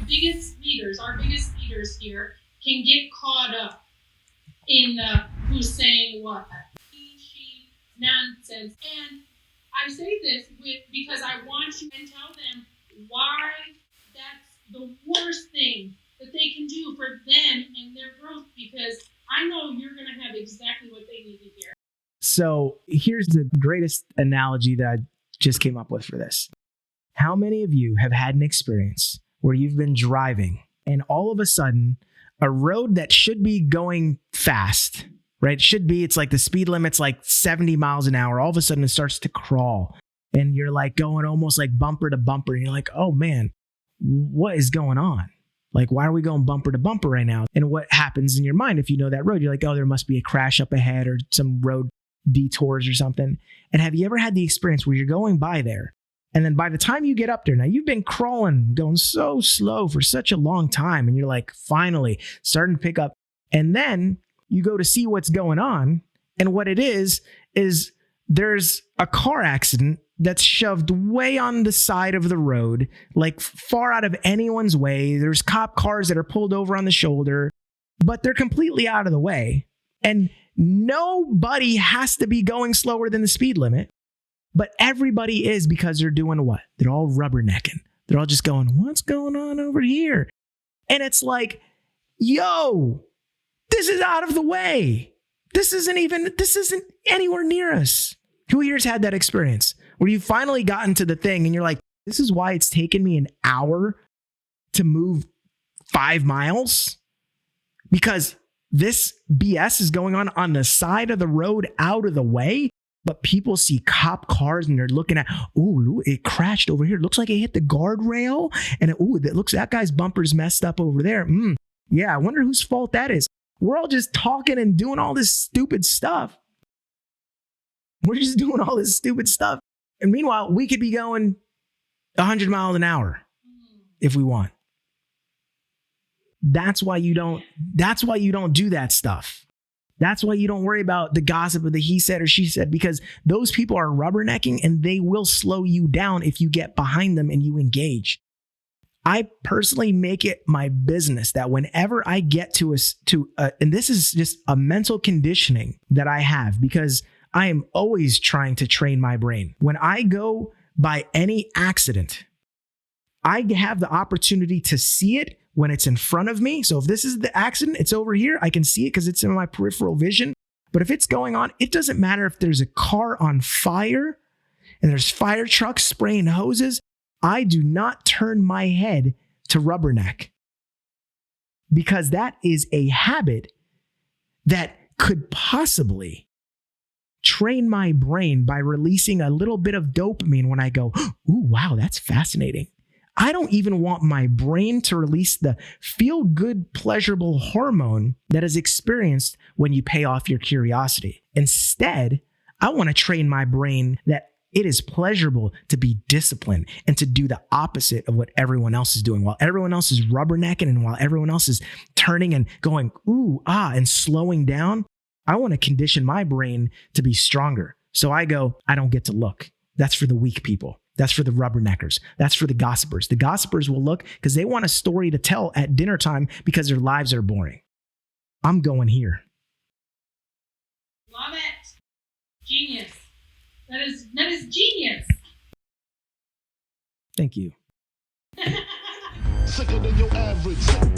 our biggest leaders here, can get caught up in the who's saying what, she nonsense. And I say this because I want you to tell them why that's the worst thing that they can do for them and their growth, because I know you're going to have exactly what they need to hear. So here's the greatest analogy that I just came up with for this. How many of you have had an experience where you've been driving and all of a sudden a road that should be going fast, right? It's like the speed limit's like 70 miles an hour. All of a sudden it starts to crawl and you're like going almost like bumper to bumper. And you're like, oh man, what is going on? Like, why are we going bumper to bumper right now? And what happens in your mind if you know that road? You're like, oh, there must be a crash up ahead or some road detours or something. And have you ever had the experience where you're going by there and then by the time you get up there, now you've been crawling, going so slow for such a long time, and you're like finally starting to pick up, and then you go to see what's going on, and what it is there's a car accident that's shoved way on the side of the road, like far out of anyone's way. There's cop cars that are pulled over on the shoulder, but they're completely out of the way. And nobody has to be going slower than the speed limit, but everybody is, because they're doing what? They're all rubbernecking. They're all just going, what's going on over here? And it's like, yo, this is out of the way. This isn't anywhere near us. Who here's had that experience where you finally gotten to the thing and you're like, this is why it's taken me an hour to move 5 miles? Because this BS is going on the side of the road out of the way, but people see cop cars and they're looking at, ooh, it crashed over here. It looks like it hit the guardrail. And that guy's bumper's messed up over there. Yeah, I wonder whose fault that is. We're all just talking and doing all this stupid stuff. We're just doing all this stupid stuff. And meanwhile, we could be going 100 miles an hour if we want. That's why you don't do that stuff. That's why you don't worry about the gossip of the he said or she said, because those people are rubbernecking and they will slow you down if you get behind them and you engage. I personally make it my business that whenever I get and this is just a mental conditioning that I have, because I am always trying to train my brain. When I go by any accident, I have the opportunity to see it when it's in front of me. So if this is the accident, it's over here. I can see it because it's in my peripheral vision. But if it's going on, it doesn't matter if there's a car on fire and there's fire trucks spraying hoses. I do not turn my head to rubberneck, because that is a habit that could possibly train my brain by releasing a little bit of dopamine when I go, ooh, wow, that's fascinating. I don't even want my brain to release the feel-good, pleasurable hormone that is experienced when you pay off your curiosity. Instead, I want to train my brain that it is pleasurable to be disciplined and to do the opposite of what everyone else is doing. While everyone else is rubbernecking and while everyone else is turning and going, ooh, ah, and slowing down, I want to condition my brain to be stronger. So I go, I don't get to look. That's for the weak people. That's for the rubberneckers. That's for the gossipers. The gossipers will look because they want a story to tell at dinner time because their lives are boring. I'm going here. Love it. Genius. That is genius. Thank you. Sicker than your average.